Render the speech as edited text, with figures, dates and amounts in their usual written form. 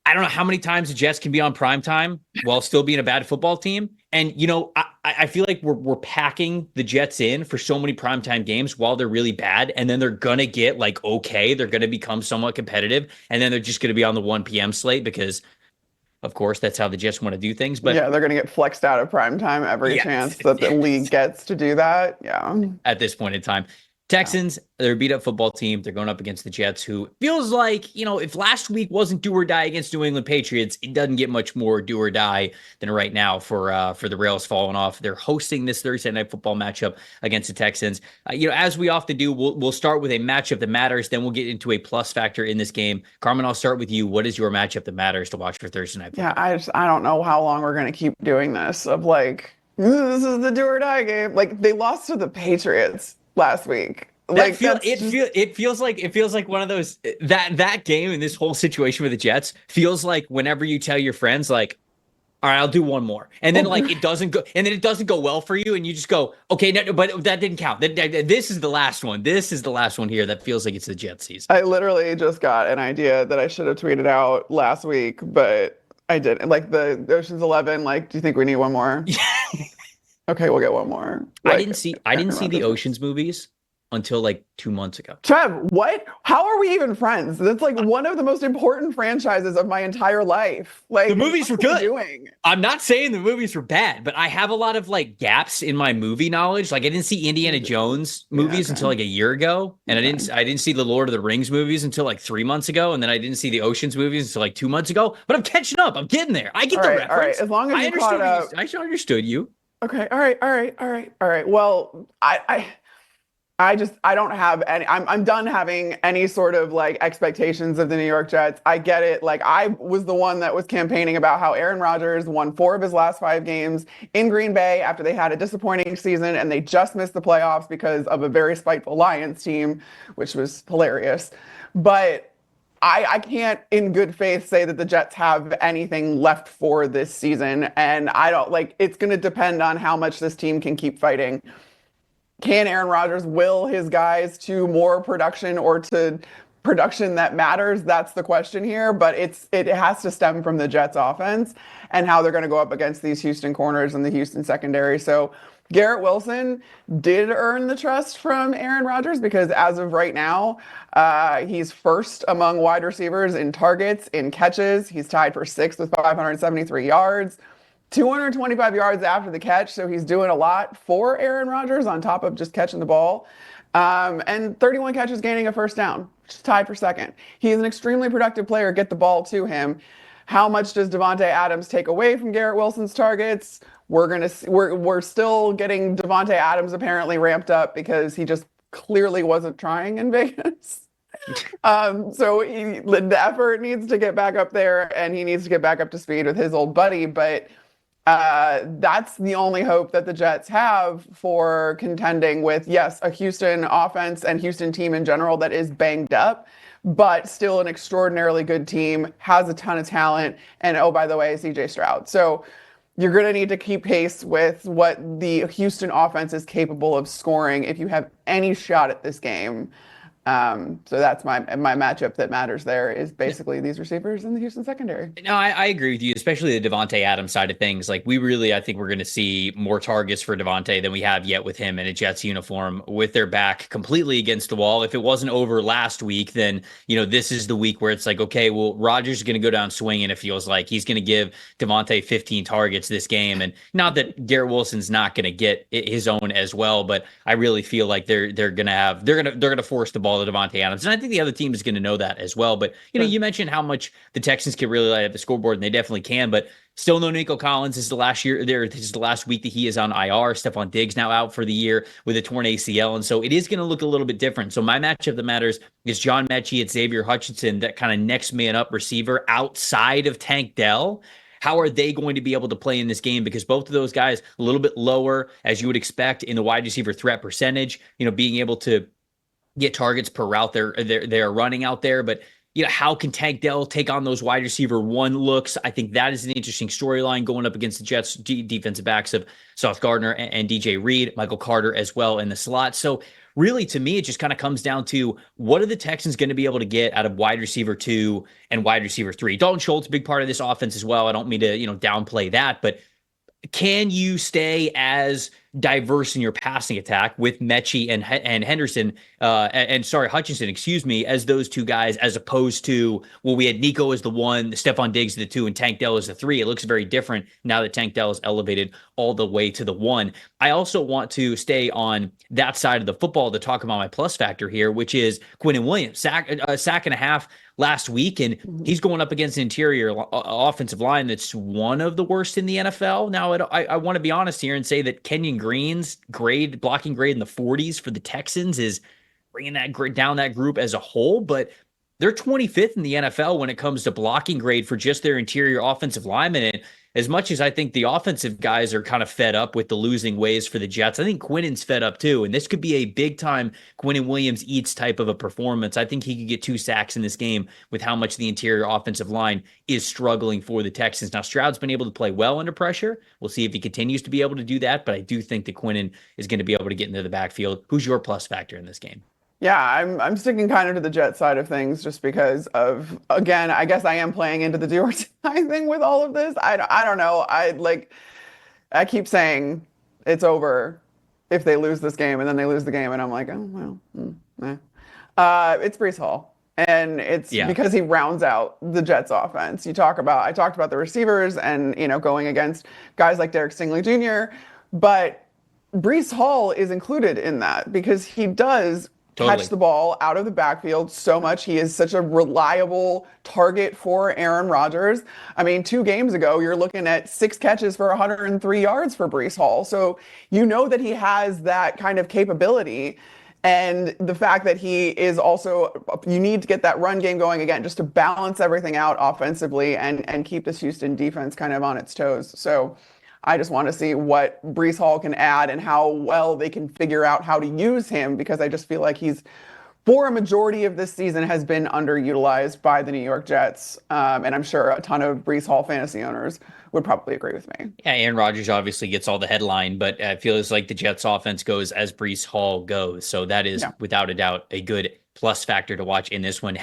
I don't know how many times the Jets can be on prime time while still being a bad football team. And, I feel like we're packing the Jets in for so many primetime games while they're really bad. And then they're going to get like, okay, they're going to become somewhat competitive. And then they're just going to be on the 1 p.m. slate because, of course, that's how the Jets want to do things. But Yeah, they're going to get flexed out of prime time every yeah, chance that the league gets to do that. Yeah. at this point in time. Texans, they're a beat up football team. They're going up against the Jets, who feels like, if last week wasn't do or die against New England Patriots, it doesn't get much more do or die than right now for the rails falling off. They're hosting this Thursday night football matchup against the Texans. As we often do, we'll start with a matchup that matters. Then we'll get into a plus factor in this game. Carmen, I'll start with you. What is your matchup that matters to watch for Thursday night football? Yeah, I don't know how long we're going to keep doing this of like, this is the do or die game. Like they lost to the Patriots last week. Like it feels like one of those that game and this whole situation with the Jets feels like whenever you tell your friends like, all right, I'll do one more, and then like it doesn't go well for you, and you just go, okay, no, but that didn't count. This is the last one. This is the last one here. That feels like it's the Jets season. I literally just got an idea that I should have tweeted out last week, but I didn't. Like the Ocean's 11. Like, do you think we need one more? Okay, we'll get one more. I Like, didn't see the Ocean's movies until like 2 months ago. Trev, what? How are we even friends? That's like one of the most important franchises of my entire life. Like the movies were good. Doing? I'm not saying the movies were bad, but I have a lot of like gaps in my movie knowledge. Like I didn't see Indiana Jones movies until like a year ago, and I didn't see the Lord of the Rings movies until like 3 months ago, and then I didn't see the Ocean's movies until like 2 months ago. But I'm catching up. I'm getting there. I get the reference. All right. As long as you caught up. I understood you. Okay. All right. Well, I don't have any, I'm done having any sort of like expectations of the New York Jets. I get it. Like I was the one that was campaigning about how Aaron Rodgers won 4 of his last 5 games in Green Bay after they had a disappointing season and they just missed the playoffs because of a very spiteful Lions team, which was hilarious. But I can't in good faith say that the Jets have anything left for this season. And I don't like, it's going to depend on how much this team can keep fighting. Can Aaron Rodgers will his guys to more production or to production that matters? That's the question here. But it has to stem from the Jets offense and how they're going to go up against these Houston corners and the Houston secondary. So Garrett Wilson did earn the trust from Aaron Rodgers because as of right now, he's first among wide receivers in targets, in catches. He's tied for 6th with 573 yards. 225 yards after the catch, so he's doing a lot for Aaron Rodgers on top of just catching the ball. And 31 catches gaining a first down, which is tied for 2nd. He's an extremely productive player. Get the ball to him. How much does Davante Adams take away from Garrett Wilson's targets? We're still getting Davante Adams apparently ramped up because he just clearly wasn't trying in Vegas. So the effort needs to get back up there, and he needs to get back up to speed with his old buddy, but that's the only hope that the Jets have for contending with, yes, a Houston offense and Houston team in general that is banged up, but still an extraordinarily good team, has a ton of talent, and oh, by the way, CJ Stroud. So you're going to need to keep pace with what the Houston offense is capable of scoring if you have any shot at this game. So that's my matchup that matters there is basically these receivers in the Houston secondary. No, I agree with you, especially the Davante Adams side of things. Like I think we're going to see more targets for Davante than we have yet with him in a Jets uniform with their back completely against the wall. If it wasn't over last week, then, this is the week where it's like, okay, well, Rodgers is going to go down swinging. It feels like he's going to give Davante 15 targets this game. And not that Garrett Wilson's not going to get his own as well, but I really feel like they're going to force the ball to Davante Adams. And I think the other team is going to know that as well. But, you mentioned how much the Texans can really light up the scoreboard, and they definitely can. But still no Nico Collins. This is the last week that he is on IR. Stephon Diggs now out for the year with a torn ACL. And so it is going to look a little bit different. So my matchup that matters is John Mechie at Xavier Hutchinson, that kind of next man up receiver outside of Tank Dell. How are they going to be able to play in this game? Because both of those guys a little bit lower, as you would expect, in the wide receiver threat percentage, being able to get targets per route they're running out there. But how can Tank Dell take on those wide receiver 1 looks? I think that is an interesting storyline going up against the Jets defensive backs of Sauce Gardner and DJ Reed, Michael Carter as well in the slot. So really, to me, it just kind of comes down to what are the Texans going to be able to get out of wide receiver 2 and wide receiver 3. Dalton Schultz, big part of this offense as well. I don't mean to, downplay that, but can you stay as diverse in your passing attack with Mechie and Henderson and sorry, Hutchinson, excuse me, as those two guys, as opposed to, well, we had Nico as the 1, Stephon Diggs the 2, and Tank Dell as the 3. It looks very different now that Tank Dell is elevated all the way to the 1. I also want to stay on that side of the football to talk about my plus factor here, which is Quinnen Williams, sack and a half last week, and he's going up against an interior offensive line that's one of the worst in the NFL. Now, I want to be honest here and say that Kenyon Green's blocking grade in the 40s for the Texans is bringing that down that group as a whole, but they're 25th in the NFL when it comes to blocking grade for just their interior offensive linemen. And as much as I think the offensive guys are kind of fed up with the losing ways for the Jets, I think Quinnen's fed up too. And this could be a big time Quinnen Williams eats type of a performance. I think he could get 2 sacks in this game with how much the interior offensive line is struggling for the Texans. Now, Stroud's been able to play well under pressure. We'll see if he continues to be able to do that. But I do think that Quinnen is going to be able to get into the backfield. Who's your plus factor in this game? Yeah, I'm sticking kind of to the Jet side of things just because of, again, I guess I am playing into the do or die thing with all of this. I don't know. I keep saying it's over if they lose this game, and then they lose the game, and I'm like, oh, well, it's Breece Hall. And it's because he rounds out the Jets offense. I talked about the receivers and, going against guys like Derek Stingley Jr., but Breece Hall is included in that because he does catch the ball out of the backfield so much. He is such a reliable target for Aaron Rodgers. I mean, 2 games ago, you're looking at 6 catches for 103 yards for Breece Hall. So you know that he has that kind of capability. And the fact that he is also, you need to get that run game going again, just to balance everything out offensively and keep this Houston defense kind of on its toes. So I just want to see what Breece Hall can add and how well they can figure out how to use him, because I just feel like he's, for a majority of this season, has been underutilized by the New York Jets. And I'm sure a ton of Breece Hall fantasy owners would probably agree with me. Yeah, Aaron Rodgers obviously gets all the headline, but it feels like the Jets offense goes as Breece Hall goes. So that is without a doubt a good plus factor to watch in this one.